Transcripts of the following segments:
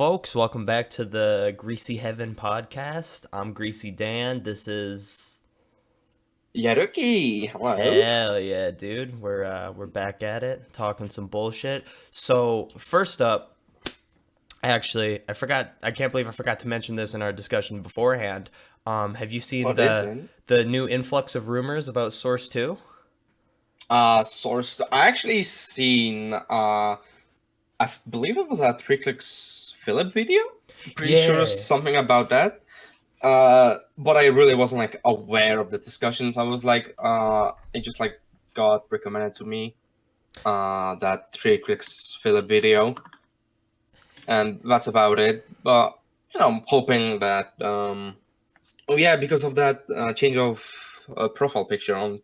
folks. Welcome back to the Greasy Heaven podcast. I'm Greasy Dan. This is Yaruki, hello. hell yeah, dude. We're back at it, talking some bullshit. So first up, actually, I forgot. I can't believe I forgot to mention this in our discussion beforehand. Have you seen What is it? the new influx of rumors about Source 2? Source. I actually seen. I believe it was a 3 clicks Philip video. Pretty sure Yeah. something about that. But I really wasn't like aware of the discussions. I was like, it just like got recommended to me. That 3 clicks Philip video, and that's about it. But I'm hoping that oh yeah, because of that change of profile picture on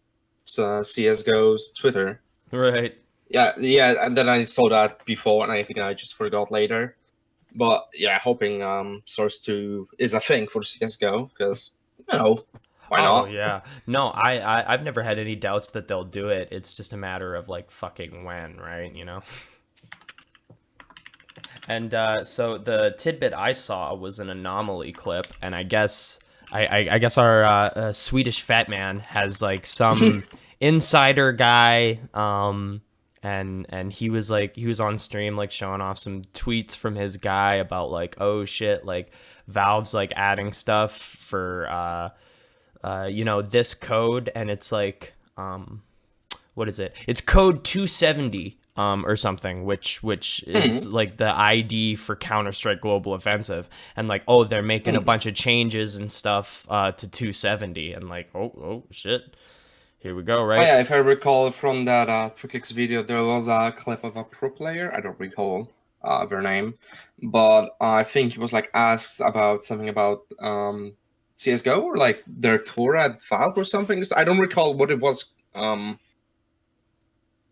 CS:GO's Twitter. Right. Yeah, and then I saw that before, and I think I just forgot later. But yeah, hoping Source 2 is a thing for CS:GO, because why Oh not? yeah. No, I've never had any doubts that they'll do it. It's just a matter of like fucking when, right? You know. And so the tidbit I saw was an anomaly clip, and I guess our Swedish fat man has like some insider guy, and he was on stream like showing off some tweets from his guy about like, oh shit, like Valve's like adding stuff for this code, and it's like what is it? It's code 270 or something, which is like the ID for Counter-Strike Global Offensive, and like, oh, they're making a bunch of changes and stuff to 270, and like, oh shit, here we go, Oh right? yeah, if I recall from that 3 clicks video, there was a clip of a pro player. I don't recall their name, but I think he was like asked about something about CS:GO or like their tour at Valve or something. I don't recall what it was.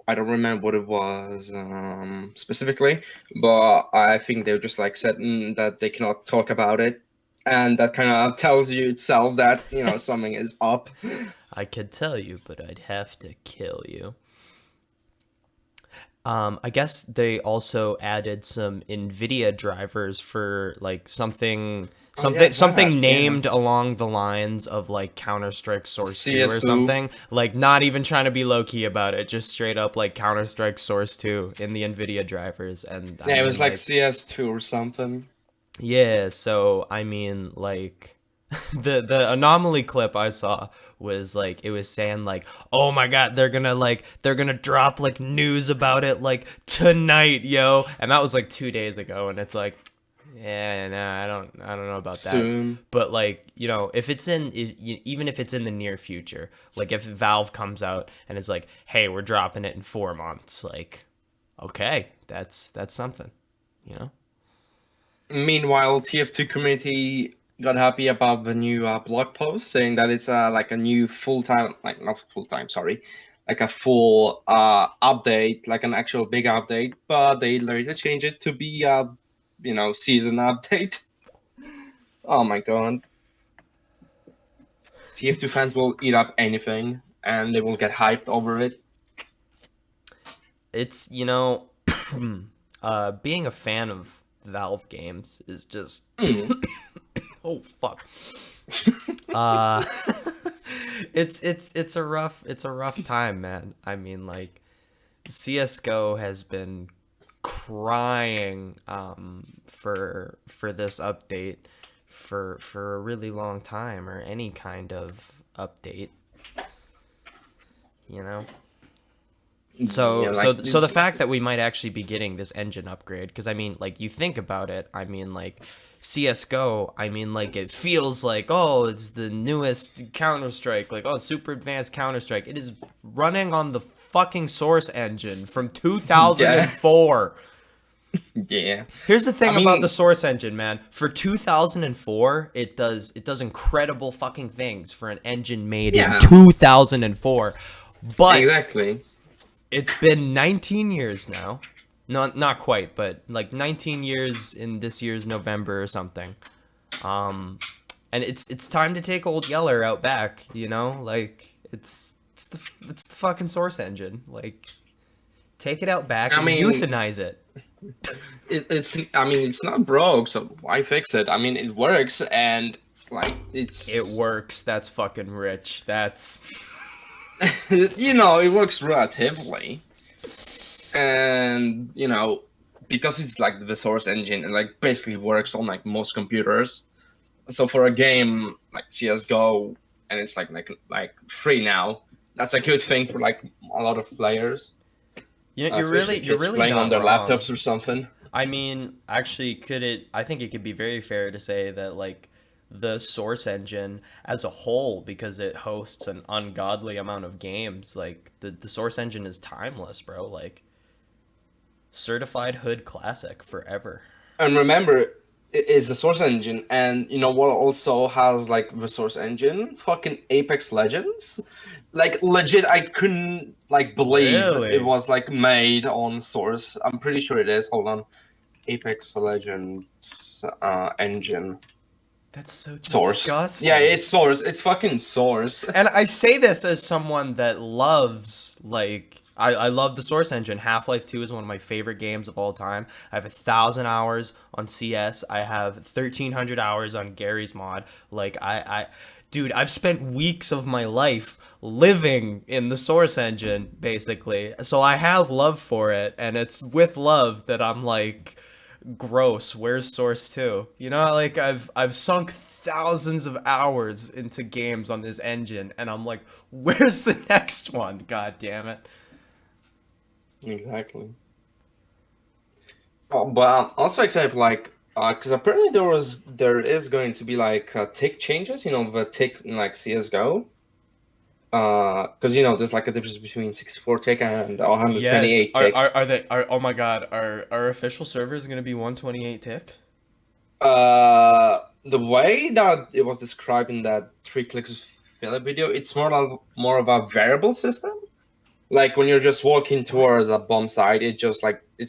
I don't remember what it was specifically, but I think they just like said that they cannot talk about it, and that kind of tells you itself that something is up. I could tell you, but I'd have to kill you. I guess they also added some NVIDIA drivers for like something Oh yeah, something that, yeah. named along the lines of like Counter-Strike Source 2 or CS2. something. Like not even trying to be low-key about it, just straight up like Counter-Strike Source 2 in the NVIDIA drivers. And I Yeah, it mean was like like, CS2 or something. yeah, so I mean like the anomaly clip I saw was like, it was saying like, oh my god, they're gonna drop like news about it like tonight, yo, and that was like 2 days ago, and it's like, yeah, nah, I don't know about that, Soon. but like, if it's even if it's in the near future, like if Valve comes out and is like, hey, we're dropping it in 4 months, like, okay, that's something, you know. Meanwhile, TF2 community got happy about the new blog post saying that it's like a new full-time, like not full-time, sorry, like a full update, like an actual big update, but they later changed it to be a season update. Oh my god. TF2 fans will eat up anything and they will get hyped over it. It's being a fan of Valve games is just oh fuck. Uh it's a rough time, man. I mean, like, CS:GO has been crying for this update for a really long time, or any kind of update, you know. Yeah, like So the this. fact that we might actually be getting this engine upgrade, because I mean, like, you think about it, I mean, like, CS:GO, I mean, like, it feels like, oh, it's the newest Counter-Strike, like, oh, super advanced Counter-Strike. It is running on the fucking Source engine from Yeah, 2004. yeah. Here's the I thing about the mean, Source engine, man. For 2004, it does incredible fucking things for an engine made in yeah, 2004. But exactly. it's been 19 years now. Not quite, but like 19 years in this year's November or something. Um, and it's time to take old Yeller out back. You know, like it's the fucking Source engine. Like, take it out back I and mean, euthanize it. It's I mean it's not broke, so why fix it? I mean it works, and like It it's works. That's fucking rich. That's it works relatively, and because it's like the source engine and like basically works on like most computers. So for a game like CS:GO, and it's like free now, that's a good thing for like a lot of players, especially you're kids really playing on not their wrong. laptops or something. I mean, actually, I think it could be very fair to say that, like, the Source engine as a whole, because it hosts an ungodly amount of games, like, the Source engine is timeless, bro. Like, certified hood classic forever. And remember, it is the source engine, and you know what also has like the source engine? Fucking Apex Legends. Like legit, I couldn't like believe it Really? was like made on source. I'm pretty sure it is. Hold on, Apex Legends engine That's so source. Yeah, disgusting. it's source. It's fucking source. And I say this as someone that loves, like, I love the Source engine. Half-Life 2 is one of my favorite games of all time. I have 1,000 hours on CS. I have 1,300 hours on Gary's mod. Like, dude, I've spent weeks of my life living in the Source engine, basically. So I have love for it, and it's with love that I'm like, gross, where's Source 2? You know, like I've sunk thousands of hours into games on this engine, and I'm like, where's the next one? God damn it. Exactly. But I'm also excited, like, because apparently there is going to be like tick changes. The tick in like CS:GO. Because there's like a difference between 64 tick and Yes. 128 tick. Are they are oh my god, are our official servers gonna be 128 tick? The way that it was described in that 3 clicks filler video, it's more of a variable system. Like when you're just walking What? towards a bomb site, it's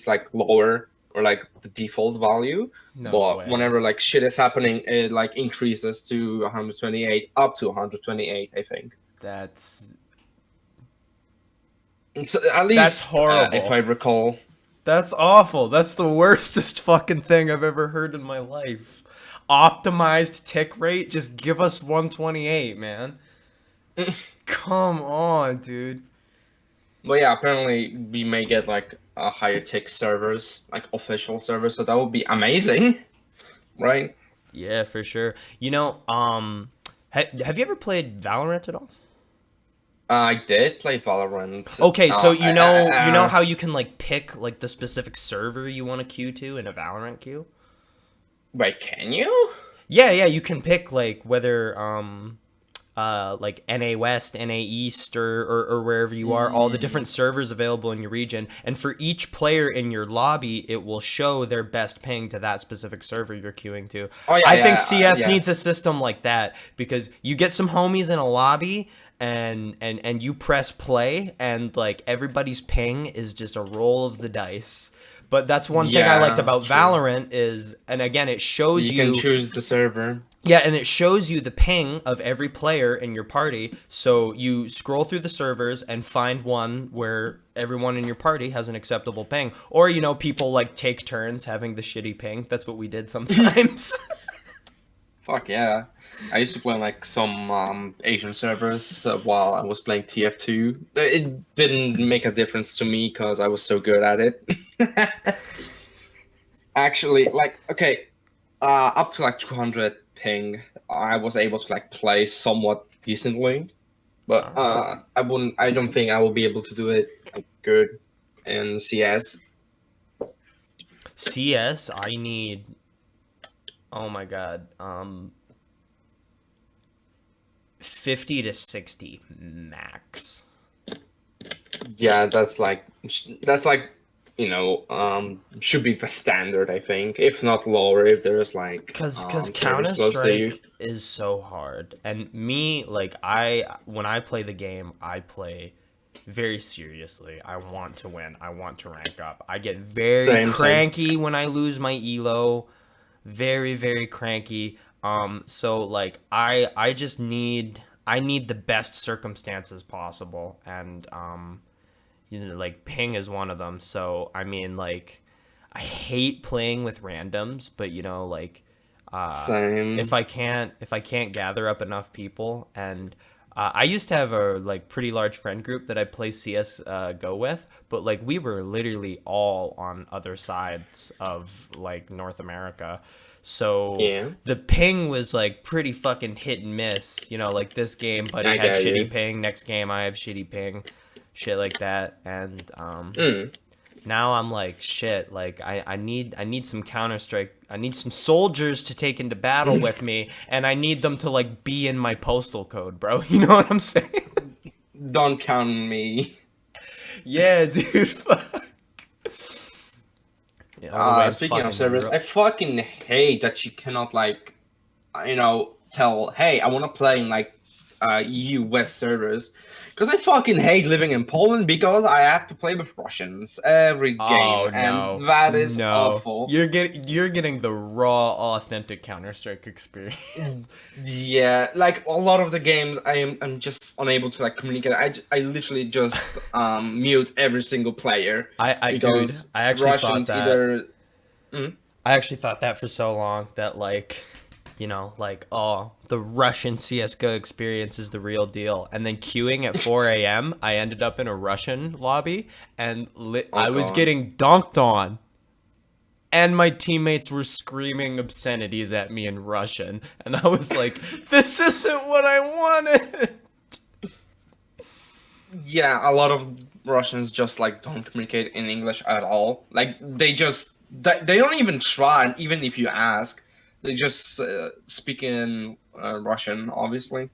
like lower or like the default value. No But way. whenever like shit is happening, it like increases to 128, up to 128, I think. That's So at that's least if I horrible. recall. That's awful. That's the worstest fucking thing I've ever heard in my life. Optimized tick rate, just give us 128, man. Come on, dude. But yeah, apparently we may get like a higher tick servers, like official servers, so that would be amazing, right? Yeah, for sure. Have you ever played Valorant at all? I did play Valorant. Okay, so you know Uh, how you can like pick like the specific server you want to queue to in a Valorant queue? wait, can you? Yeah, yeah, you can pick like whether like NA West, NA East, or wherever you are, all the Mm. different servers available in your region. And for each player in your lobby, it will show their best ping to that specific server you're queuing to. Oh yeah, I think yeah, CS yeah. needs a system like that because you get some homies in a lobby and you press play and like everybody's ping is just a roll of the dice. But that's one thing I liked Yeah, about true. Valorant is, and again, it shows You can you, choose the server. yeah, and it shows you the ping of every player in your party. So you scroll through the servers and find one where everyone in your party has an acceptable ping. Or, people like take turns having the shitty ping. That's what we did sometimes. Fuck yeah. I used to play on like some Asian servers while I was playing TF2. It didn't make a difference to me because I was so good at it. Actually, like, okay, up to like 200 ping, I was able to like play somewhat decently, but All right. I don't think I will be able to do it like good in CS. CS, I need, oh my God, 50 to 60 max. Yeah, that's like should be the standard, I think, if not lower, if there's like Cause servers Counter close to you. Strike is so hard, and me like I when I play the game, I play very seriously. I want to win. I want to rank up. I get very Same. cranky when I lose my elo. Very very cranky. So like I just need the best circumstances possible, and like ping is one of them. So I mean like I hate playing with randoms, but you know, like, uh, Same. if I can't gather up enough people, and I used to have a like pretty large friend group that I play CS Go with, but like we were literally all on other sides of like North America. So Yeah, the ping was like pretty fucking hit and miss. You know, like this game, buddy I had get shitty you. ping. Next game, I have shitty ping, shit like that. And Mm. now I'm like, shit. Like I need some Counter Strike. I need some soldiers to take into battle with me, and I need them to like be in my postal code, bro. You know what I'm saying? Don't count on me. Yeah, dude. Fuck. Yeah, all the way in Speaking of fucking servers, I Europe. fucking hate that you cannot like, tell, hey, I want to play in like US servers, because I fucking hate living in Poland because I have to play with Russians every game, Oh and no, that is no! awful. You're getting the raw, authentic Counter Strike experience. Yeah, like a lot of the games, I'm just unable to like communicate. I literally just mute every single player Dude, because I actually thought Russians that. either. Mm, I actually thought that for so long that like, you know, like oh, the Russian CS:GO experience is the real deal. And then queuing at 4 a.m., I ended up in a Russian lobby and oh I was god. getting dunked on. And my teammates were screaming obscenities at me in Russian, and I was like, "This isn't what I wanted." Yeah, a lot of Russians just like don't communicate in English at all. Like they don't even try, and even if you ask, they just speak in Russian, obviously.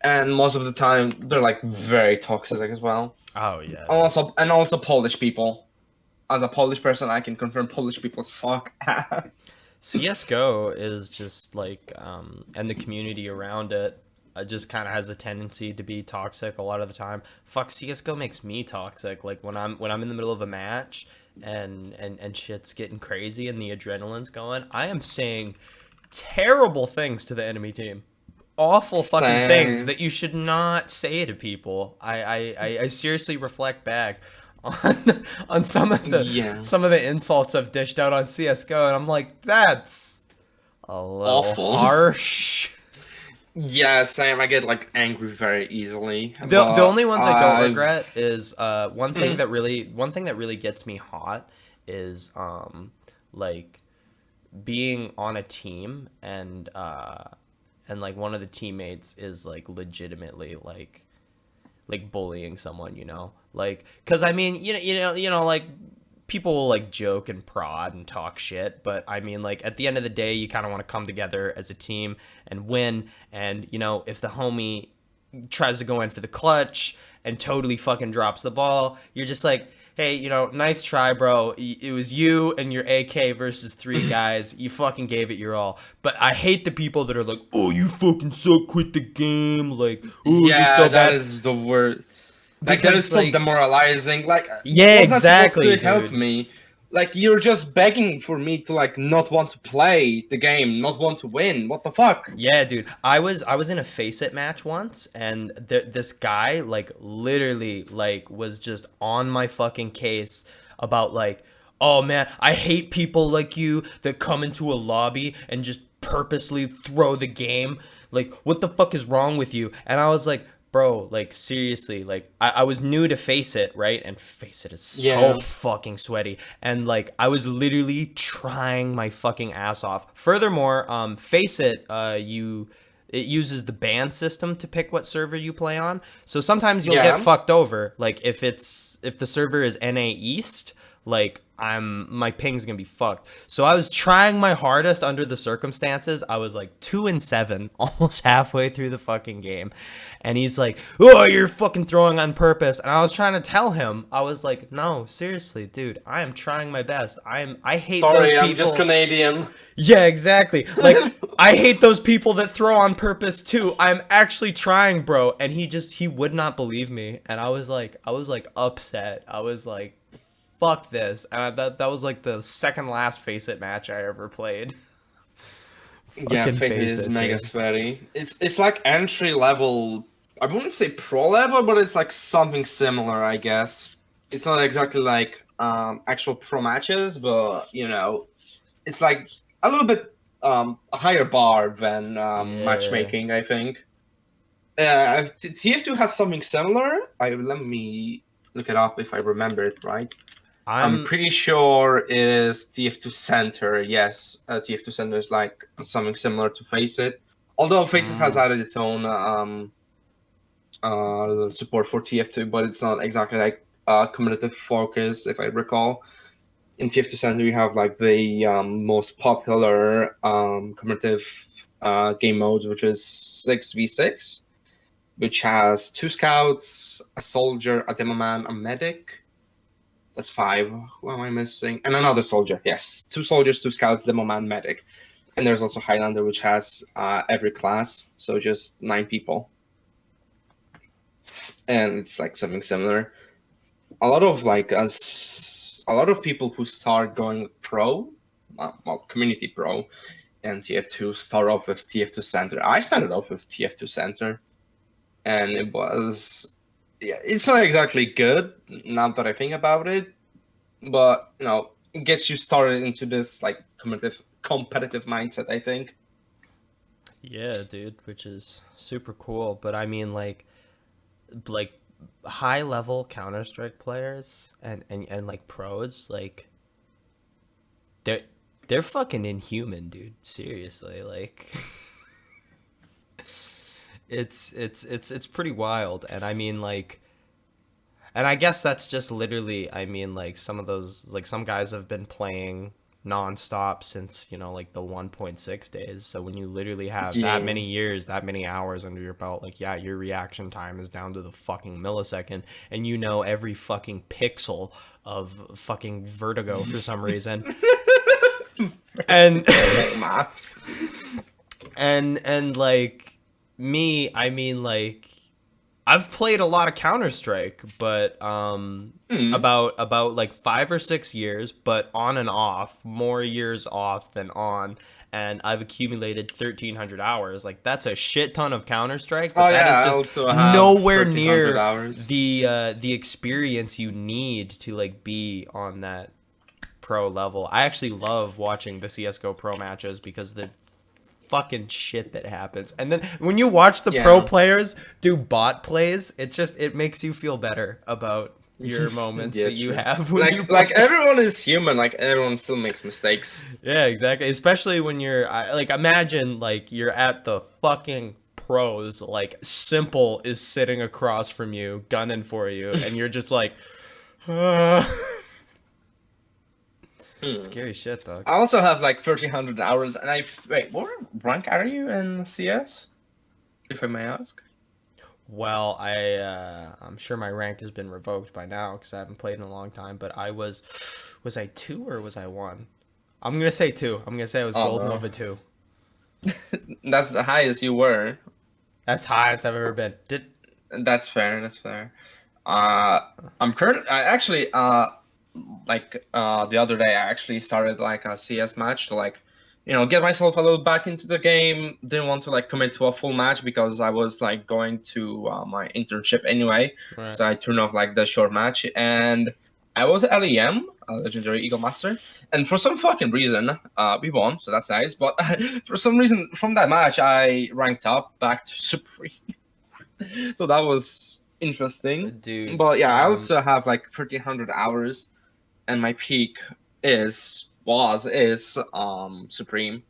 And most of the time, they're like very toxic as well. Oh yeah, dude. Also Polish people. As a Polish person, I can confirm Polish people suck ass. CS:GO is just like, and the community around it just kind of has a tendency to be toxic a lot of the time. Fuck, CS:GO makes me toxic. Like when I'm in the middle of a match and shit's getting crazy and the adrenaline's going, I am saying terrible things to the enemy team. Awful fucking things Same. that you should not say to people. I seriously reflect back on Yeah. some of the insults I've dished out on CS:GO, and I'm like, that's a little Awful. harsh. Yeah, same. I get like angry very easily, The but only ones I don't regret is mm, one thing that really gets me hot is like being on a team and like one of the teammates is like legitimately like bullying someone, you know, like because I mean like people will like joke and prod and talk shit, but I mean like at the end of the day you kind of want to come together as a team and win. And you know, if the homie tries to go in for the clutch and totally fucking drops the ball, you're just like, hey, you know, nice try, bro. It was you and your AK versus three guys. You fucking gave it your all. But I hate the people that are like, oh, you fucking suck, quit the game. Like, oh, you're yeah, so that bad. is the word. Like that is Because, so like, demoralizing. Like, yeah, was that supposed exactly, to help dude. me? Like, you're just begging for me to like not want to play the game, not want to win. What the fuck? Yeah, dude. I was in a Face It match once, and this guy like literally like was just on my fucking case about like, oh man, I hate people like you that come into a lobby and just purposely throw the game. Like, what the fuck is wrong with you? And I was like, bro, like seriously, like I was new to Face It, right? And Face It is so Yeah, fucking sweaty. And like I was literally trying my fucking ass off. Furthermore, Face It, it uses the ban system to pick what server you play on. So sometimes you'll get yeah, fucked over. Like if the server is NA East, like my ping's gonna be fucked. So I was trying my hardest under the circumstances. I was like 2-7, almost halfway through the fucking game, and he's like, "Oh, you're fucking throwing on purpose." And I was trying to tell him, I was like, "No, seriously, dude, I am trying my best. I hate those sorry, I'm just people." Canadian. Yeah, exactly. Like I hate those people that throw on purpose too. I'm actually trying, bro. And he would not believe me, and I was like upset. I was like, fuck this. And that was like the second last Face It match I ever played. Yeah, Fucking Fate Face is It, mega dude. sweaty. It's like entry level. I wouldn't say pro level, but it's like something similar, I guess. It's not exactly like actual pro matches, but it's like a little bit a higher bar than Yeah. matchmaking, I think. TF2 has something similar. Let me look it up if I remember it right. I'm I'm pretty sure it is TF2 Center. Yes, TF2 Center is like something similar to Faceit. Although Faceit has mm, added its own support for TF2, but it's not exactly like competitive focus, if I recall. In TF2 Center, you have like the most popular competitive game modes, which is 6v6, which has 2 scouts, a soldier, a demo man, a medic. That's 5. Who am I missing? And another soldier. Yes, 2 soldiers, 2 scouts, demo man, medic. And there's also Highlander, which has every class, so just 9 people. And it's like something similar. A lot of people who start going pro, community pro, and TF2 start off with TF2 Center. I started off with TF2 Center, and it was, yeah, it's not exactly good now that I think about it, but it gets you started into this like competitive mindset, I think. yeah, dude, which is super cool. But I mean, like high level Counter Strike players and like pros, like they're they're fucking inhuman, dude. Seriously, like it's pretty wild. And I mean, like, and I guess that's just literally, I mean, like some of those, like some guys have been playing nonstop since, like the 1.6 days. So when you literally have that Yeah. many years, that many hours under your belt, like, yeah, your reaction time is down to the fucking millisecond, and you know every fucking pixel of fucking Vertigo for some reason. And Maps. and like me, I mean, like I've played a lot of Counter Strike, but Hmm. about like 5 or 6 years, but on and off, more years off than on, and I've accumulated 1,300 hours. Like that's a shit ton of Counter Strike, but Oh that is yeah, I just also have nowhere 1,300 near hours. the experience you need to like be on that pro level. I actually love watching the CS:GO pro matches because the fucking shit that happens. And then when you watch the pro Yeah. players do bot plays, it makes you feel better about your moments Yeah, that you true. have when you Like play. everyone is human. Like everyone still makes mistakes. Yeah, exactly. Especially when like imagine like you're at the fucking pros, like Simple is sitting across from you, gunning for you, and you're just like Hmm. scary shit, dog. I also have like 1,300 hours, and I wait. What rank are you in CS, if I may ask? Well, I'm sure my rank has been revoked by now because I haven't played in a long time. But was I 2 or was I 1? I'm gonna say 2. I'm gonna say I was Oh Gold no, Nova 2. that's the highest you were. That's highest I've ever been. Did That's fair. That's fair. I'm current. I actually the other day I actually started like a CS match to like get myself a little back into the game. Didn't want to like commit to a full match because I was like going to my internship anyway, right? so I turned off like the short match, and I was LEM, a legendary Eagle Master, and for some fucking reason we won, so that's nice, but for some reason from that match I ranked up back to Supreme. So that was interesting. Dude. But yeah, I also have like 1,300 hours, and my peak is Supreme.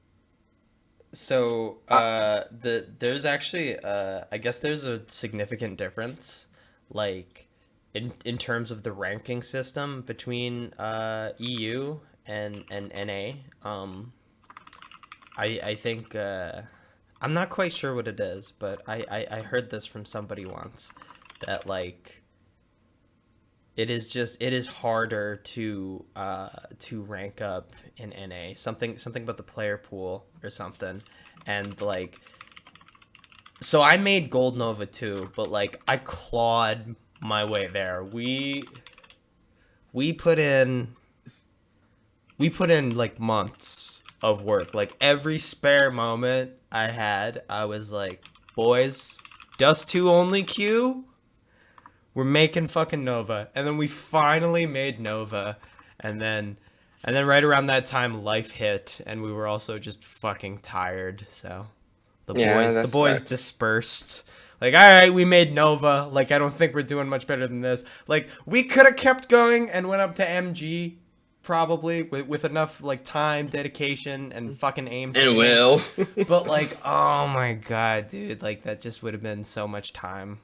So Uh, there's actually I guess there's a significant difference, like in terms of the ranking system between EU and NA. I think I'm not quite sure what it is, but I heard this from somebody once that like it is harder to rank up in NA. Something about the player pool or something. And like so I made Gold Nova too, but like I clawed my way there. We put in we put in like months of work. Like every spare moment I had, I was like, boys, Dust 2 only queue? we're making fucking Nova, and then we finally made Nova, and then right around that time, life hit, and we were also just fucking tired. So Yeah, the that's boys fair. dispersed. Like, all right, we made Nova. Like, I don't think we're doing much better than this. Like, we could have kept going and went up to MG, probably with enough like time, dedication, and fucking aim And training. will. But like, oh my god, dude, like that just would have been so much time.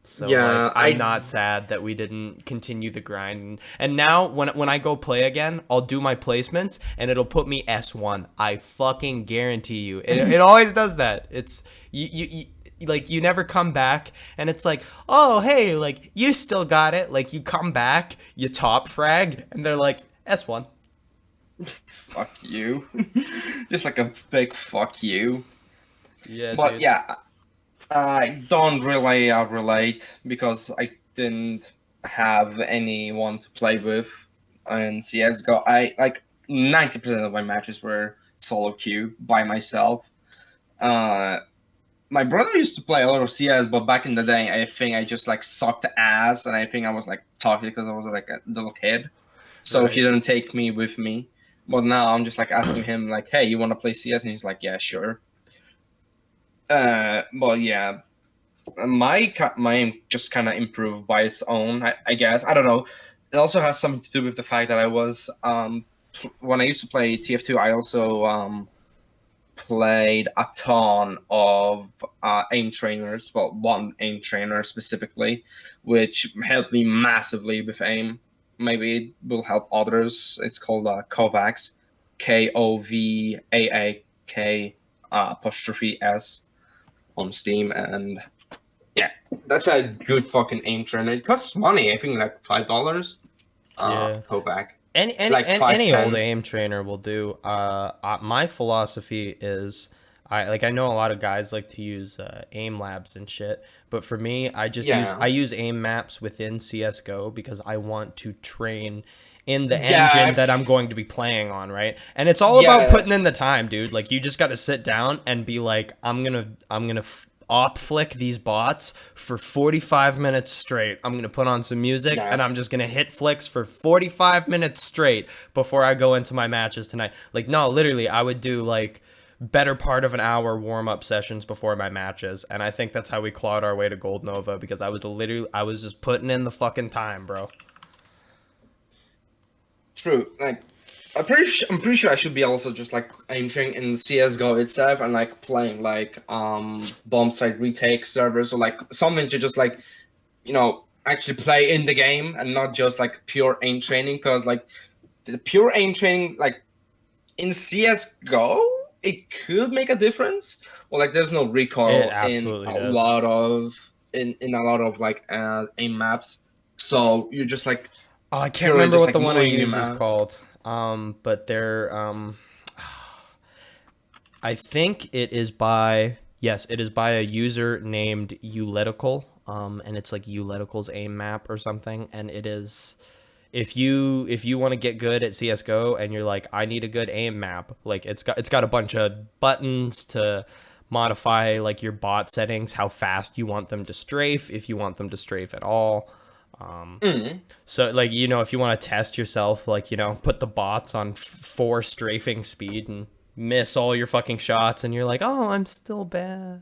So like, Yeah, I'm not sad that we didn't continue the grind. And now when I go play again, I'll do my placements and it'll put me S1. I fucking guarantee you. It always does that. It's you like you never come back and it's like, "Oh, hey, like you still got it." Like you come back, you top frag and they're like S1. fuck you. Just like a big fuck you. Yeah, But dude. yeah, I don't really relate because I didn't have anyone to play with in CS:GO. I like 90% of my matches were solo queue by myself. Uh, my brother used to play a lot of CS, but back in the day, I think I just like sucked ass, and I think I was like toxic because I was like a little kid, so he Right. didn't take me with me. But now I'm just like asking him like, "Hey, you want to play CS?" And he's like, "Yeah, sure." But yeah, my aim just kind of improved by its own. I guess I don't know. It also has something to do with the fact that I was when I used to play TF2, I also played a ton of aim trainers. Well, one aim trainer specifically, which helped me massively with aim. Maybe it will help others. It's called Kovacs, Kovaak apostrophe S on Steam, and yeah, that's a good fucking aim trainer. It costs money. I think like $5. Yeah. Kovac, Any like five any old ten. aim trainer will do. My philosophy is, I know a lot of guys like to use aim labs and shit, but for me, Yeah, I use aim maps within CS:GO because I want to train in the yeah, engine that I'm going to be playing on, right? And it's all about yeah. putting in the time, dude. Like you just got to sit down and be like, I'm gonna op flick these bots for 45 minutes straight. I'm going to put on some music Yeah, and I'm just going to hit flicks for 45 minutes straight before I go into my matches tonight. Like, no, literally, I would do like better part of an hour warm up sessions before my matches. And I think that's how we clawed our way to Gold Nova because I was just putting in the fucking time, bro. true. Like, I'm pretty sure I should be also just like entering in CS:GO itself and like playing like bomb site retake servers or like something to just like actually play in the game and not just like pure aim training because like the pure aim training like in CS:GO it could make a difference. Or like there's no It recoil absolutely does. in a lot of like aim maps, so you're just like Oh, I can't purely remember just what like the one I moving your use is mouse. called. But they're I think it is by yes, it is by a user named Uletical. And it's like Uletical's aim map or something. And it is if you want to get good at CS:GO and you're like, I need a good aim map, like it's got a bunch of buttons to modify like your bot settings, how fast you want them to strafe, if you want them to strafe at all. Mm. So like if you want to test yourself, like put the bots on 4 strafing speed and miss all your fucking shots, and you're like, oh, I'm still bad.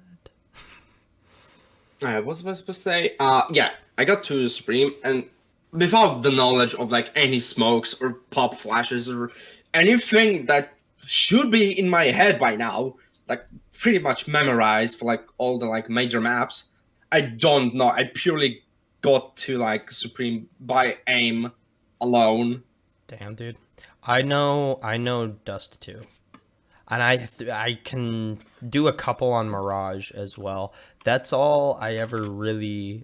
What was I supposed to say? Yeah, I got to Supreme, and without the knowledge of like any smokes or pop flashes or anything that should be in my head by now, like pretty much memorized for like all the like major maps. I don't know. I purely got to like Supreme by aim alone. Damn, dude. I know Dust 2. And I can do a couple on Mirage as well. That's all I ever really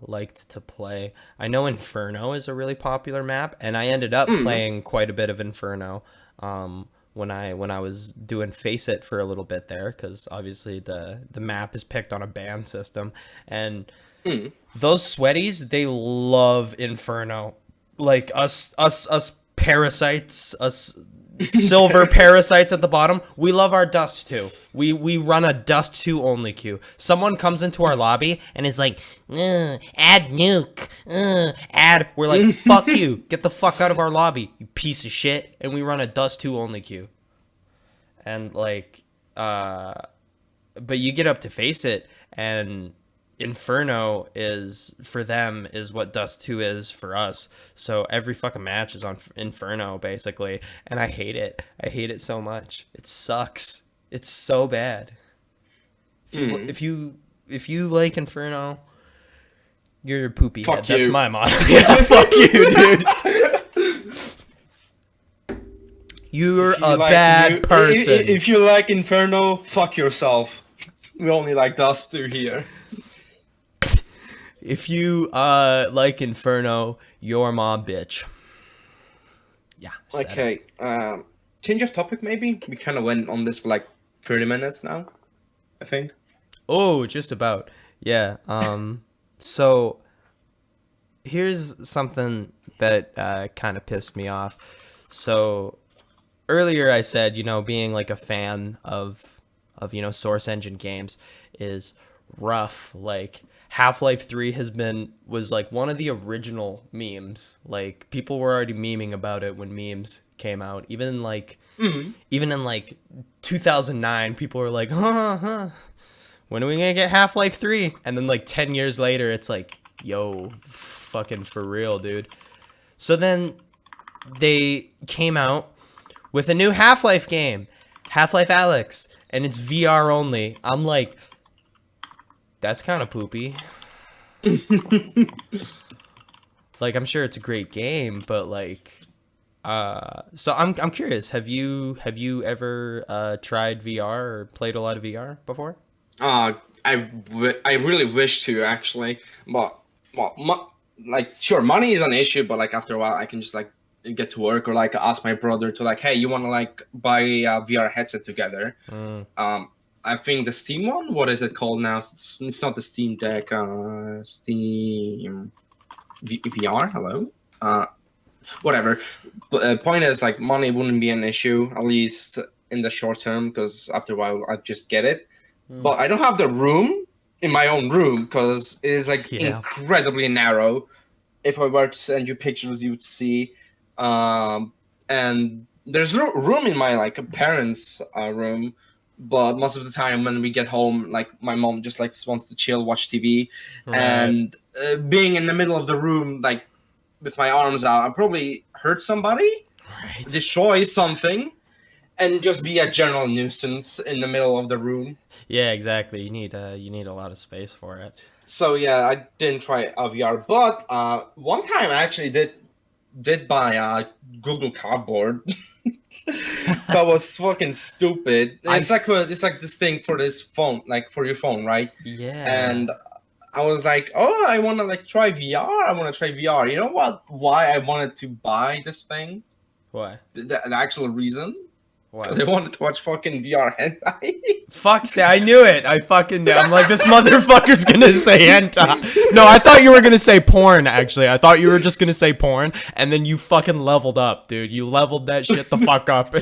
liked to play. I know Inferno is a really popular map, and I ended up Mm. playing quite a bit of Inferno when I was doing Face It for a little bit there, because obviously the map is picked on a ban system, and Mm. those sweaties, they love Inferno. Like us parasites, us silver parasites at the bottom. We love our Dust 2. We run a Dust 2 only queue. Someone comes into our lobby and is like, add nuke, add. We're like, fuck you. Get the fuck out of our lobby, you piece of shit. And we run a Dust 2 only queue. And like, but you get up to face it, and Inferno is for them is what Dust 2 is for us. So every fucking match is on Inferno basically, and I hate it. I hate it so much. It sucks. It's so bad. If you like Inferno, you're a poopy Fuck head. you. That's my motto. Yeah, fuck you, dude. You're a bad person. If you like Inferno, fuck yourself. We only like Dust 2 here. If you like Inferno, you're my bitch. Yeah. Okay. Change of topic, maybe. We kind of went on this for like 30 minutes now, I think. Oh, just about. Yeah. So here's something that kind of pissed me off. So earlier I said, being like a fan of Source Engine games is rough. Like Half-Life 3 was like one of the original memes. Like people were already memeing about it when memes came out. Even in like 2009, people were like, when are we gonna get Half-Life 3? And then like 10 years later, it's like, yo, fucking for real, dude. So then they came out with a new Half-Life game, Half-Life Alyx, and it's VR only. I'm like, that's kind of poopy. Like, I'm sure it's a great game, but like, so I'm curious. Have you ever tried VR or played a lot of VR before? I really wish to actually, but like sure, money is an issue, but like after a while, I can just like get to work or like ask my brother to like, hey, you want to like buy a VR headset together? I think the Steam one. What is it called now? It's not the Steam Deck. Steam VR. Hello. Whatever. But point is, like, money wouldn't be an issue, at least in the short term, because after a while I'd just get it. But I don't have the room in my own room because it is like incredibly narrow. If I were to send you pictures, you would see. And there's no room in my like parents' room. But most of the time when we get home, like my mom just like wants to chill, watch TV, and being in the middle of the room, like with my arms out, I probably hurt somebody, destroy something, and just be a general nuisance in the middle of the room. Yeah, exactly. You need a lot of space for it. So yeah, I didn't try a VR, but one time I actually did buy a Google Cardboard. That was fucking stupid. It's like this thing for this phone, like for your phone, right? Yeah. And I was like, oh, I want to like try VR. I want to try VR. You know what? Why I wanted to buy this thing? Why? The actual reason? Why? Because I wanted to watch fucking VR hentai. Fuck, I knew it. I'm like, this motherfucker's gonna say hentai. No, I thought you were gonna say porn, actually. I thought you were just gonna say porn, and then you fucking leveled up, dude. You leveled that shit the fuck up.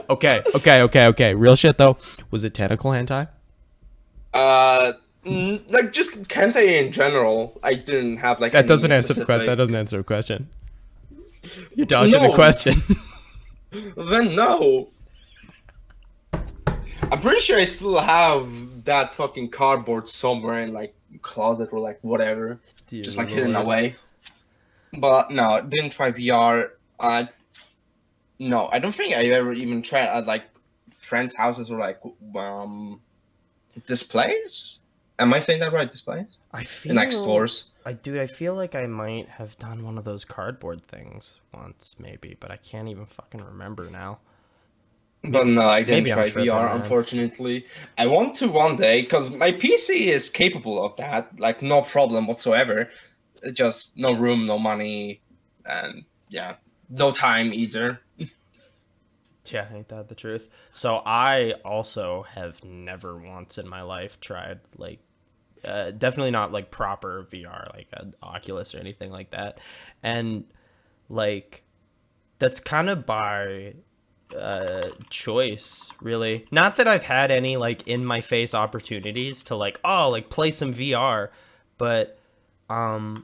Okay. Real shit, though. Was it tentacle hentai? Like, just hentai in general. I didn't have, like, That doesn't answer specific... the question. That doesn't answer the question. You're dodging the question. Then no. I'm pretty sure I still have that fucking cardboard somewhere in like closet or like whatever, just like hidden away. But no, didn't try VR. No, I don't think I ever even tried at like friends' houses or like displays. Am I saying that right? Displays? I feel in like stores. I feel like I might have done one of those cardboard things once, maybe, but I can't even fucking remember now. But no, I didn't Maybe try I'm tripping, VR, man. Unfortunately. I want to one day, because my PC is capable of that, like no problem whatsoever. Just no room, no money, and yeah, no time either. Yeah, ain't that the truth? So I also have never once in my life tried like definitely not like proper VR, like an Oculus or anything like that. And like that's kind of by choice, really. Not that I've had any like in my face opportunities to like, oh, like play some VR, but kind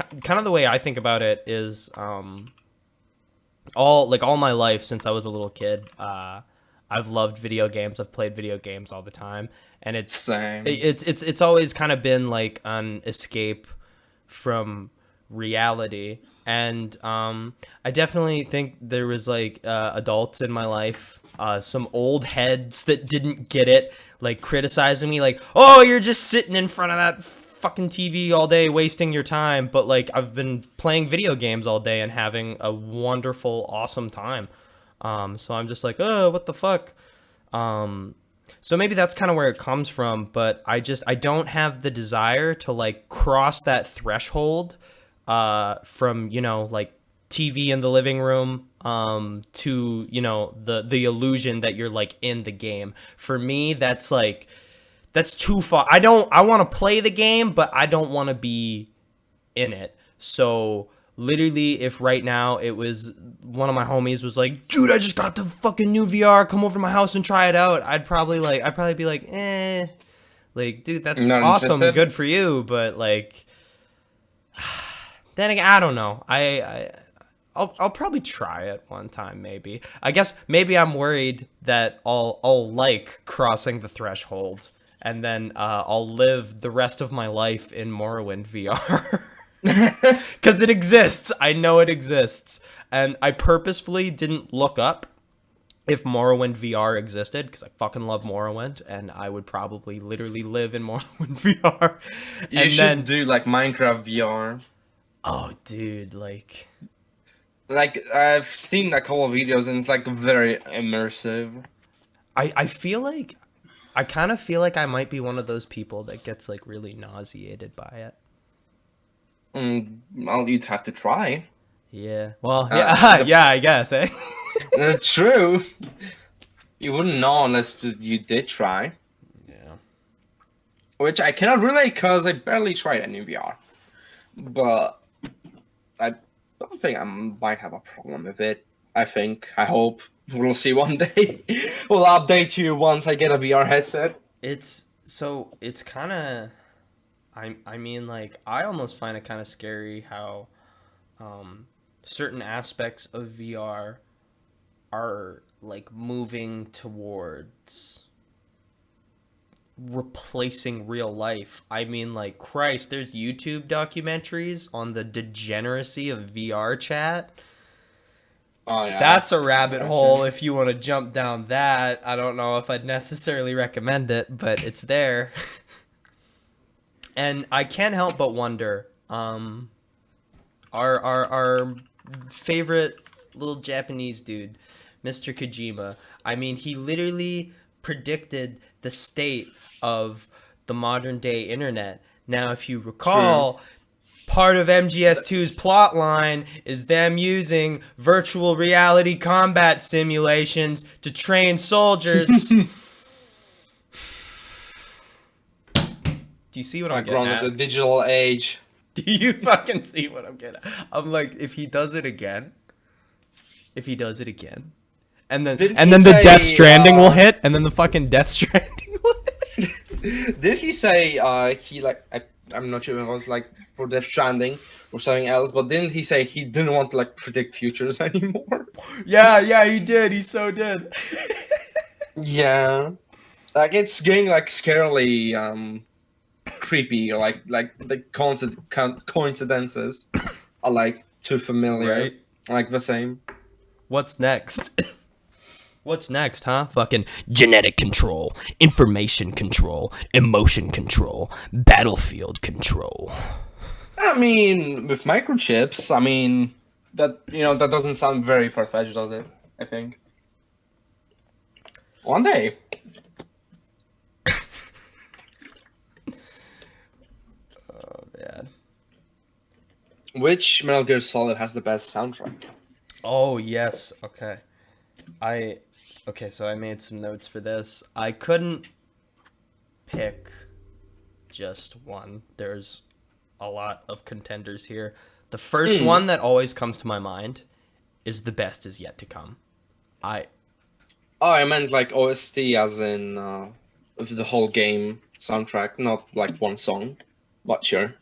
of the way I think about it is all my life since I was a little kid, I've loved video games. I've played video games all the time, and Same. it's always kind of been like an escape from reality. And I definitely think there was like adults in my life, some old heads that didn't get it, like criticizing me, like, "Oh, you're just sitting in front of that fucking TV all day, wasting your time." But like, I've been playing video games all day and having a wonderful, awesome time. So I'm just like, "Oh, what the fuck." Um, so maybe that's kind of where it comes from, but I don't have the desire to like cross that threshold from, like TV in the living room to, the illusion that you're like in the game. For me, that's too far. I want to play the game, but I don't want to be in it. So literally, if right now it was one of my homies was like, "Dude, I just got the fucking new VR. Come over to my house and try it out." I'd probably be like, like, dude, that's Not awesome, interested. good for you, but like, then again, I don't know. I'll probably try it one time, maybe. I guess maybe I'm worried that I'll like crossing the threshold, and then I'll live the rest of my life in Morrowind VR. Because it exists. I know it exists. And I purposefully didn't look up if Morrowind VR existed, because I fucking love Morrowind, and I would probably literally live in Morrowind VR. You And should then, do like Minecraft VR. oh, dude, like, Like I've seen a couple of videos and it's like very immersive. I feel like, I kind of feel like I might be one of those people that gets, like, really nauseated by it. Well, you'd have to try. Yeah. Well, yeah, The yeah, I guess, eh? That's true. You wouldn't know unless you did try. Yeah. Which I cannot relate because I barely tried any VR. But I don't think I might have a problem with it. I think. I hope. We'll see one day. We'll update you once I get a VR headset. It's kind of, I mean, like, I almost find it kind of scary how certain aspects of VR are like moving towards replacing real life. I mean, like, Christ, there's YouTube documentaries on the degeneracy of VR chat. Oh yeah. That's a rabbit hole if you want to jump down that. I don't know if I'd necessarily recommend it, but it's there. And I can't help but wonder, our favorite little Japanese dude, Mr. Kojima. I mean, he literally predicted the state of the modern day internet. Now, if you recall, part of MGS2's plot line is them using virtual reality combat simulations to train soldiers. Do you see what I'm getting Background of at? the digital age. Do you fucking see what I'm getting at? I'm like, if he does it again, and then Didn't and he then the Death say, Stranding will hit, and then the fucking Death Stranding will hit. Did he say he like I'm not sure if it was like for Death Stranding or something else, but didn't he say he didn't want to like predict futures anymore? Yeah, he did. He so did. Yeah. Like it's getting like scarily creepy, or like the coincidences are like too familiar. Right. Like the same. What's next? What's next, huh? Fucking genetic control, information control, emotion control, battlefield control. I mean, with microchips, I mean that that doesn't sound very far-fetched, does it? I think. One day. Oh, man. Which Metal Gear Solid has the best soundtrack? Oh, yes. Okay. So I made some notes for this. I couldn't pick just one. There's a lot of contenders here. The first one that always comes to my mind is The Best Is Yet to Come. Oh, I meant like OST, as in the whole game soundtrack, not like one song. But sure.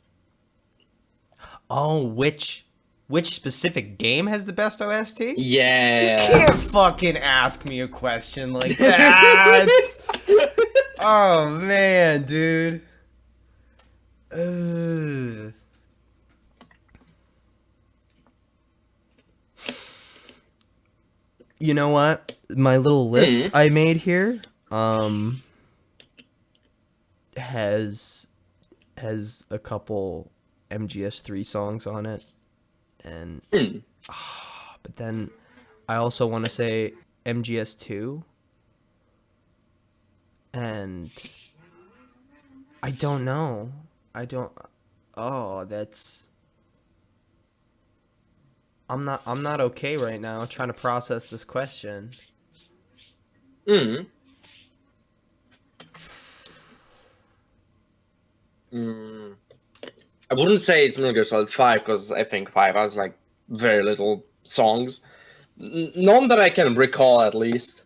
Oh, which specific game has the best OST? You Yeah. can't fucking ask me a question like that. Oh man, dude. Ugh. You know what? My little list Hmm. I made here has a couple MGS3 songs on it, and Hmm. but then I also want to say MGS2, and I don't know. I don't. Oh, that's. I'm not okay right now trying to process this question. Hmm. Hmm. I wouldn't say it's Metal Gear Solid 5 because I think 5 has like very little songs. None that I can recall, at least.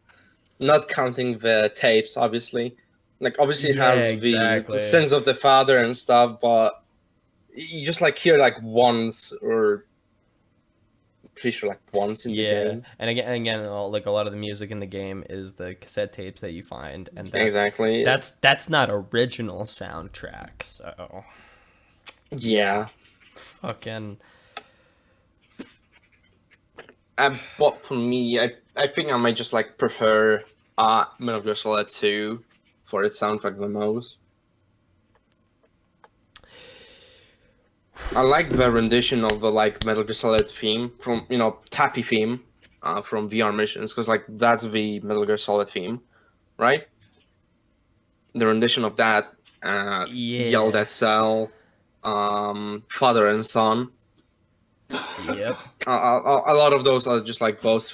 Not counting the tapes, obviously. Like, obviously, it Yeah, has the exactly. Sins of the Father and stuff, but you just like hear like once, or pretty sure like once in the Yeah, game. and again, like a lot of the music in the game is the cassette tapes that you find, and Exactly. that's not original soundtrack. So yeah, Yeah. fucking But for me, I think I might just like prefer Metal Gear Solid 2 for its soundtrack the most. I like the rendition of the like Metal Gear Solid theme from, Tappy theme from VR missions, because like that's the Metal Gear Solid theme, right? The rendition of that, yelled yeah, at Cell, father and son. yep, A lot of those are just like boss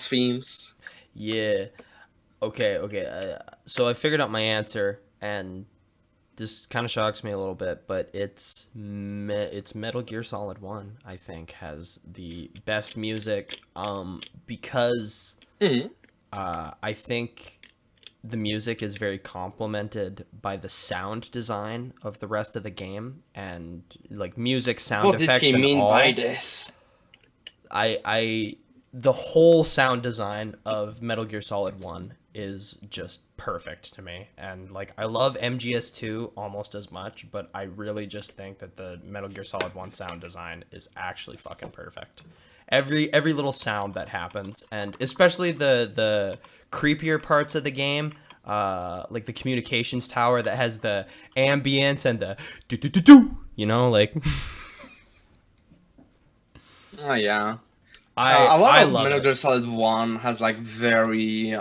themes. yeah. Okay, okay. So I figured out my answer, and this kind of shocks me a little bit, but it's Metal Gear Solid 1, I think, has the best music because Mhm. I think the music is very complemented by the sound design of the rest of the game, and like music, sound What did he effects and mean by all. this? I the whole sound design of Metal Gear Solid 1 is just perfect to me. And like I love MGS2 almost as much, but I really just think that the Metal Gear Solid 1 sound design is actually fucking perfect. Every little sound that happens, and especially the creepier parts of the game, like the communications tower that has the ambience and the do do do do, like Oh yeah. A lot I of love Metal it. Gear Solid 1 has like very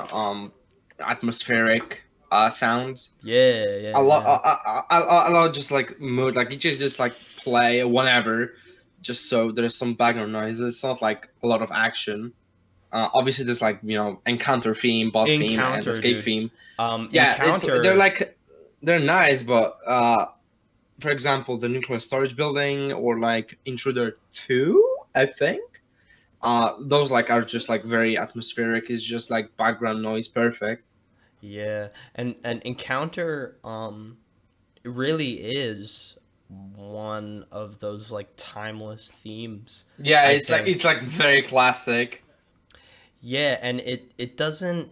atmospheric sounds. Yeah, A yeah, lot, yeah. a lot just like mood, like you just like play whenever, just so there's some background noises. It's not like a lot of action. Obviously, there's like encounter theme, boss theme, and Encounter, escape dude. theme. Yeah, they're Encounter. like they're nice, but for example, the nuclear storage building or like Intruder 2, I think. Those like are just like very atmospheric. It's just like background noise, perfect. Yeah, and encounter really is one of those like timeless themes, Yeah, I it's think. like very classic. Yeah, and it doesn't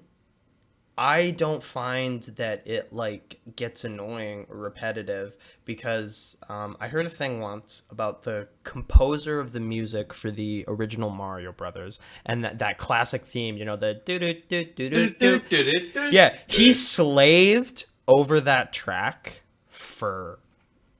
I don't find that it like gets annoying or repetitive because I heard a thing once about the composer of the music for the original Mario Brothers, and that classic theme, the do do do do do do. Yeah, he slaved over that track for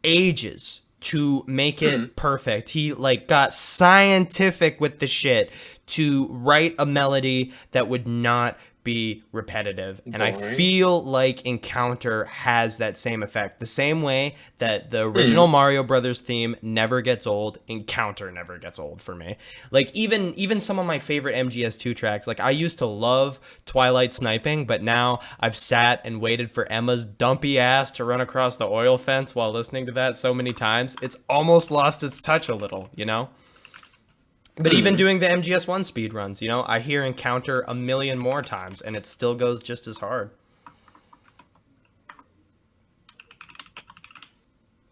ages to make Hmm. it perfect. He like got scientific with the shit to write a melody that would not be repetitive. And I Boring. feel like Encounter has that same effect. The same way that the Hmm. original Mario Brothers theme never gets old, Encounter never gets old for me. Like even some of my favorite MGS2 tracks, like I used to love Twilight Sniping, but now I've sat and waited for Emma's dumpy ass to run across the oil fence while listening to that so many times. It's almost lost its touch a little, you know? But even doing the MGS1 speed runs, you know, I hear Encounter a million more times, and it still goes just as hard.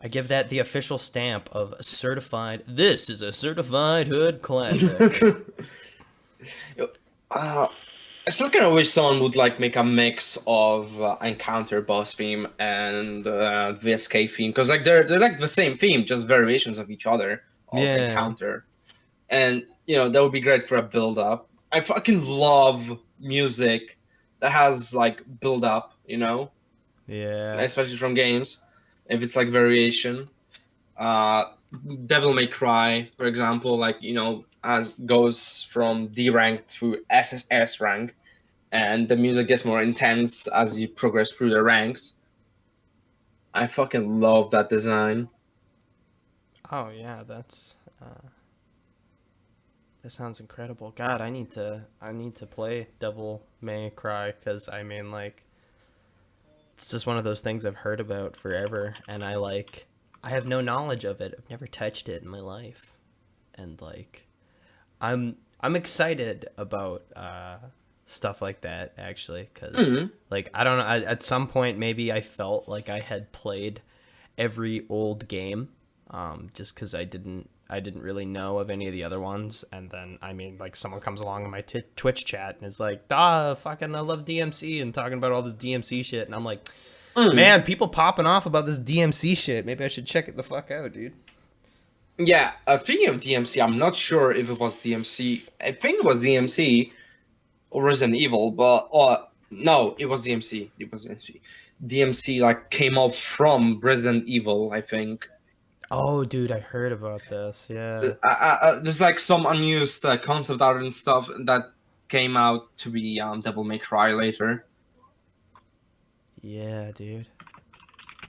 I give that the official stamp of certified. This is a certified hood classic. I still kind of wish someone would like make a mix of Encounter boss theme and VSK theme, because like they're like the same theme, just variations of each other of Yeah. Encounter, and you know that would be great for a build up. I fucking love music that has like build up, you know, Yeah. especially from games. If it's like variation, uh, Devil May Cry, for example, like you know, as goes from D rank through SSS rank, and the music gets more intense as you progress through the ranks. I fucking love that design. Oh yeah, that sounds incredible. God, I need to play Devil May Cry, cuz I mean like it's just one of those things I've heard about forever, and I have no knowledge of it. I've never touched it in my life. And like I'm excited about stuff like that actually, cuz Mm-hmm. like I don't know, at some point maybe I felt like I had played every old game, just cuz I didn't really know of any of the other ones. And then I mean like someone comes along in my Twitch chat and is like, fucking I love DMC," and talking about all this DMC shit, and I'm like, Mm. man, people popping off about this DMC shit. Maybe I should check it the fuck out, dude. Yeah, speaking of DMC, I'm not sure if it was DMC. I think it was DMC or Resident Evil, but no, it was DMC. It was DMC. DMC like came out from Resident Evil, I think. Oh, dude, I heard about this. Yeah. There's like some unused concept art and stuff that came out to be Devil May Cry later. Yeah, dude.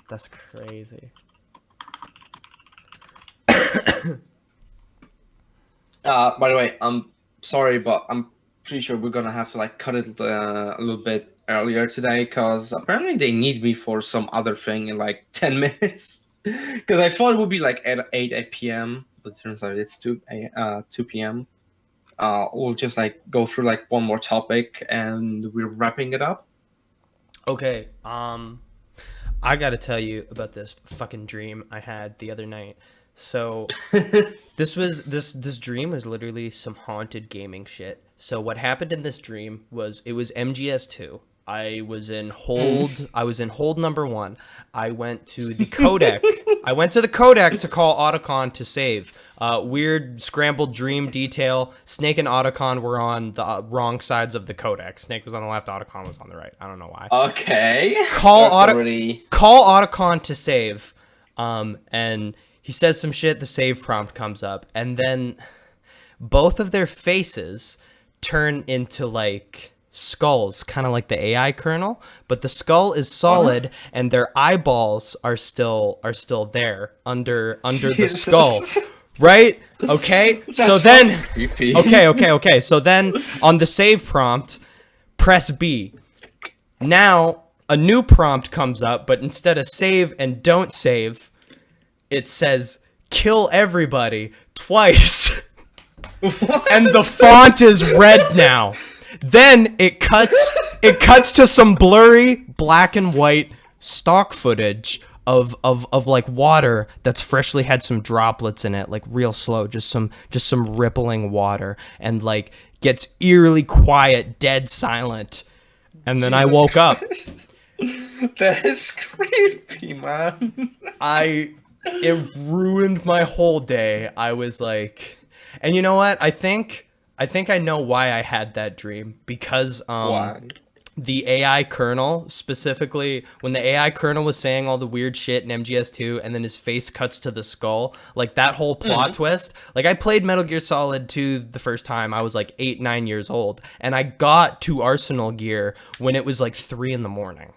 That's crazy. By the way, I'm sorry, but I'm pretty sure we're gonna have to like cut it a little bit earlier today because apparently they need me for some other thing in like 10 minutes. Because I thought it would be like at 8 p.m., but it turns out it's 2 p.m. We'll just like go through like one more topic and we're wrapping it up. Okay, I gotta tell you about this fucking dream I had the other night. So this dream was literally some haunted gaming shit. So what happened in this dream was it was MGS2. I was in hold number 1. I went to the codec. I went to the codec to call Otacon to save. Weird scrambled dream detail. Snake and Otacon were on the wrong sides of the codec. Snake was on the left, Otacon was on the right. I don't know why. Okay. Call already... call Otacon to save. And he says some shit, the save prompt comes up, and then both of their faces turn into like skulls, kind of like the AI kernel, but the skull is solid and their eyeballs are still there under the skull. Right? Okay? So then creepy. Okay. So then on the save prompt, press B. Now a new prompt comes up, but instead of save and don't save, it says kill everybody twice. And the font is red now. Then it cuts to some blurry black and white stock footage of like water that's freshly had some droplets in it, like real slow, just some rippling water, and like gets eerily quiet, dead silent. And then I woke up. That is creepy, man. It ruined my whole day. I was like, and you know what? I think I know why I had that dream, because Why? the AI kernel, specifically when the AI kernel was saying all the weird shit in MGS2 and then his face cuts to the skull, like that whole plot twist. Like I played Metal Gear Solid 2 the first time I was like 8-9 years old, and I got to Arsenal Gear when it was like 3 in the morning.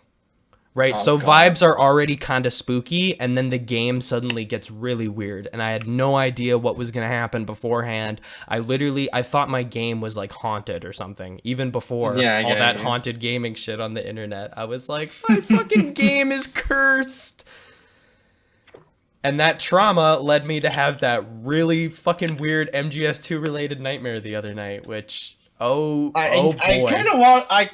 Right, Oh, so God. vibes are already kind of spooky, and then the game suddenly gets really weird, and I had no idea what was going to happen beforehand. I thought my game was like haunted or something, even before all that haunted gaming shit on the internet. I was like, my fucking game is cursed. And that trauma led me to have that really fucking weird MGS2 related nightmare the other night, which oh I boy.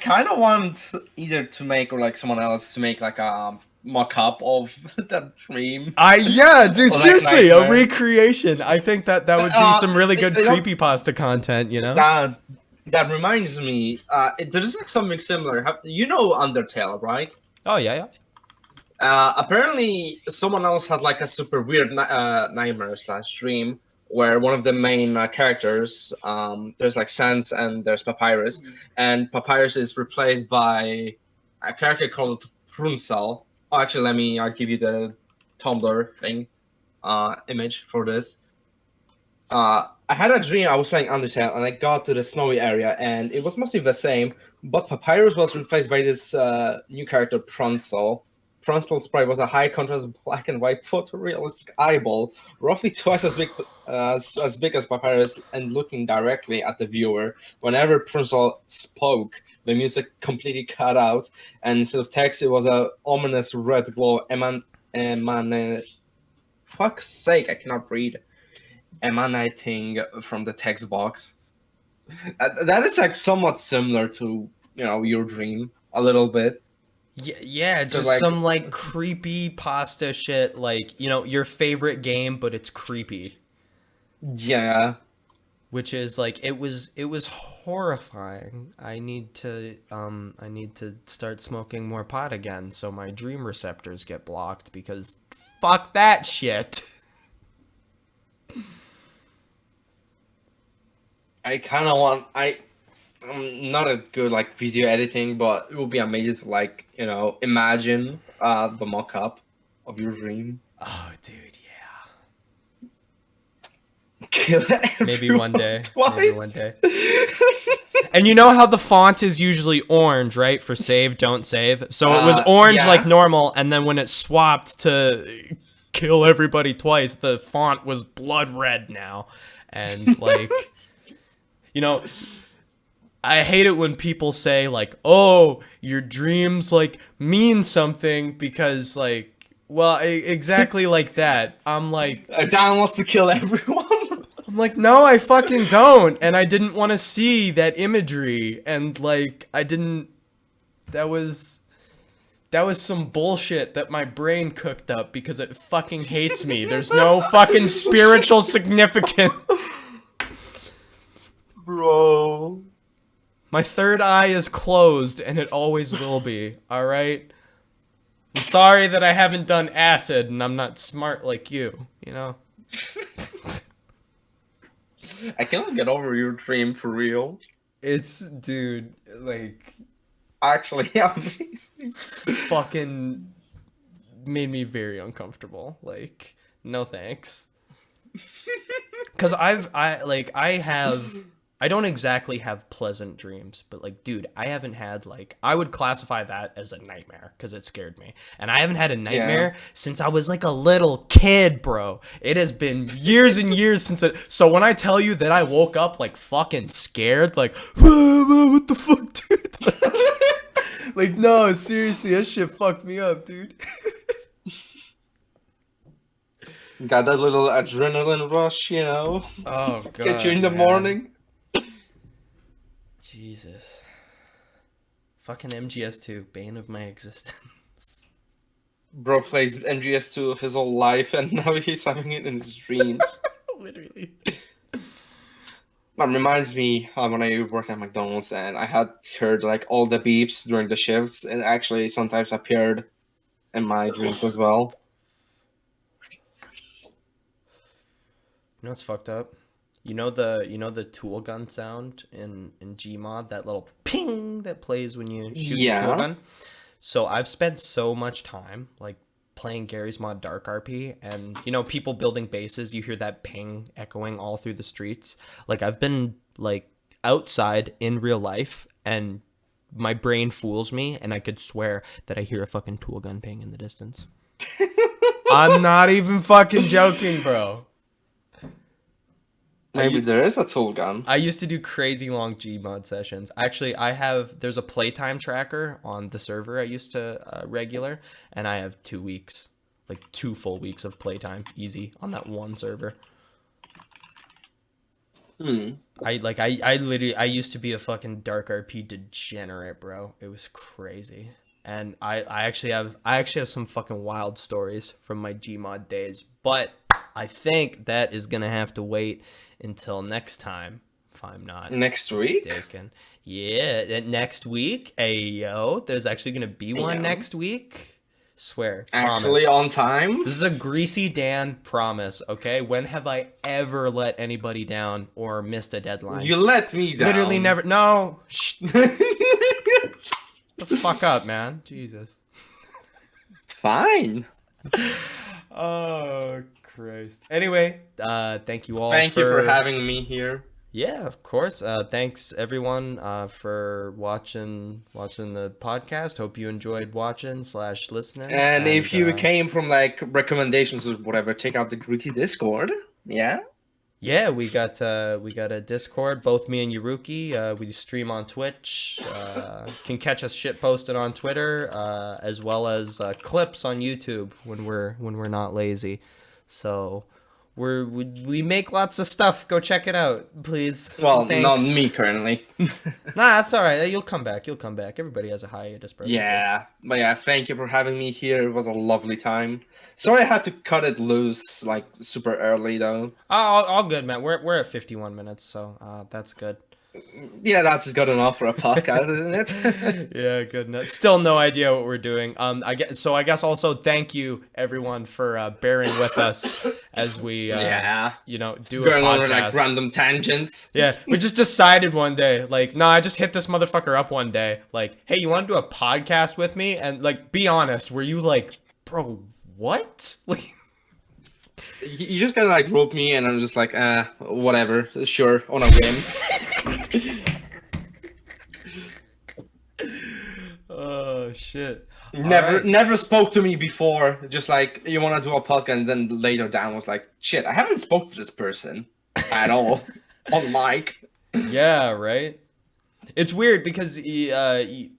kind of want either to make or like someone else to make like a mock up of that dream Yeah, dude, or that seriously, a nightmare. recreation. I think that would be some really good You know, creepypasta content, you know? that that reminds me. There's like something similar. You know Undertale, right? Oh yeah, yeah. Apparently, someone else had like a super weird nightmare slash dream where one of the main characters, there's like Sans and there's Papyrus, and Papyrus is replaced by a character called Pruncel. Oh, actually, I'll give you the Tumblr thing image for this. I had a dream. I was playing Undertale, and I got to the snowy area, and it was mostly the same. But Papyrus was replaced by this new character, Pruncel. Pruncel's sprite was a high contrast black and white photorealistic eyeball, roughly twice as big as Papyrus, and looking directly at the viewer. Whenever Pruncel spoke, the music completely cut out, and instead of text, it was a ominous red glow. Fuck's sake, I cannot read. Emanating from the text box. That is like somewhat similar to your dream a little bit. Yeah, Because just like some like creepy pasta shit, like, you know, your favorite game, but it's creepy. yeah, Which is like it was horrifying. I need to start smoking more pot again so my dream receptors get blocked because fuck that shit. I kind of want I'm not a good like video editing, but it would be amazing to like imagine the mock-up of your dream. Oh, dude, yeah. Kill Maybe one everyone day. Maybe one twice. day. And you know how the font is usually orange, right? For save, don't save. So it was orange like Yeah. normal, and then when it swapped to kill everybody twice, the font was blood red now. And like, you know, I hate it when people say like, "Oh, your dreams like mean something," because like, well, exactly like that. Dan wants to kill everyone. I'm like, no, I fucking don't, and I didn't want to see that imagery, and like, I didn't. That was some bullshit that my brain cooked up because it fucking hates me. There's no fucking spiritual significance. Bro. My third eye is closed, and it always will be. All right. I'm sorry that I haven't done acid, and I'm not smart like you. You know. I cannot get over your dream for real. It's dude, like Actually, amazing. fucking made me very uncomfortable. Like, no thanks. Cause I don't exactly have pleasant dreams, but like, dude, I haven't had like, I would classify that as a nightmare because it scared me. And I haven't had a nightmare since I was like a little kid, bro. It has been years and years since it. So when I tell you that I woke up like fucking scared, like, what the fuck, dude? Like, no, seriously, that shit fucked me up, dude. Got that little adrenaline rush, Oh god. get you in the man. morning. Jesus. Fucking MGS2, bane of my existence. Bro plays MGS2 his whole life, and now he's having it in his dreams. Literally. That reminds me when I worked at McDonald's, and I had heard like all the beeps during the shifts, and actually sometimes appeared in my dreams as well. You know what's fucked up? You know the tool gun sound in Gmod, that little ping that plays when you shoot the tool gun? So I've spent so much time like playing Gary's Mod Dark RP, and you know, people building bases, you hear that ping echoing all through the streets. Like, I've been like outside in real life, and my brain fools me, and I could swear that I hear a fucking tool gun ping in the distance. I'm not even fucking joking, bro. Maybe there is a tool gun. I used to do crazy long Gmod sessions. Actually, there's a playtime tracker on the server I used to regular, and I have 2 weeks. like 2 full weeks of playtime, easy, on that one server. I literally I used to be a fucking dark RP degenerate, bro. It was crazy. And I actually have some fucking wild stories from my Gmod days, but I think that is gonna have to wait until next time, if I'm not Next week? mistaken. Yeah, next week. Ayo, there's actually gonna be one Yeah. next week. Swear. Actually Promise. on time? This is a Greasy Dan promise, okay? When have I ever let anybody down or missed a deadline? You let me down. Literally never. No. Shh. The fuck up, man. Jesus. Fine. Oh, Christ. Anyway, thank you all. Thank you for having me here. Yeah, of course. Thanks everyone for watching the podcast. Hope you enjoyed watching / listening. And if you came from like recommendations or whatever, check out the Greasy Discord. Yeah. Yeah, we got a Discord. Both me and Yuruki. We stream on Twitch. Can catch us shit posted on Twitter, as well as clips on YouTube when we're not lazy. So we make lots of stuff. Go check it out, please. Well, Thanks. not me currently. Nah, that's all right. You'll come back. Everybody has a hiatus, bro. Yeah, but yeah, thank you for having me here. It was a lovely time. Sorry I had to cut it loose like super early though. All good, man. We're at 51 minutes, so that's good. Yeah, that's good enough for a podcast, isn't it? Yeah, good enough. Still no idea what we're doing. I guess also thank you everyone for bearing with us as we do a Going podcast. on like random tangents. Yeah, we just decided one day, like, I just hit this motherfucker up one day, like, hey, you want to do a podcast with me? And like, be honest, were you like, bro, what? Like, you just kind of like wrote me, and I'm just like, whatever, sure, on a whim. oh shit! Never spoke to me before. Just like, you want to do a podcast, and then later down was like, shit, I haven't spoke to this person at all on mic. Yeah, right. It's weird because you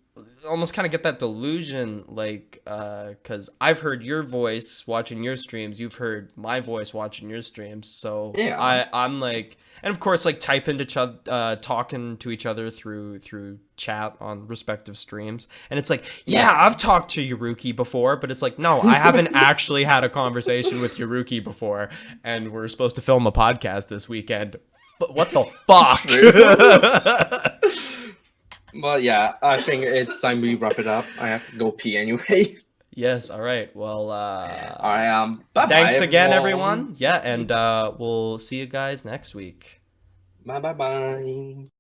almost kind of get that delusion, like, because I've heard your voice watching your streams, you've heard my voice watching your streams, so yeah. I'm like, and of course, like, talking to each other through chat on respective streams, and it's like, yeah, I've talked to Yuruki before, but it's like, no, I haven't actually had a conversation with Yuruki before, and we're supposed to film a podcast this weekend. What the fuck? Well, yeah, I think it's time we wrap it up. I have to go pee anyway. Yes, all right. Well, bye-bye, thanks again, everyone. Yeah, and we'll see you guys next week. Bye.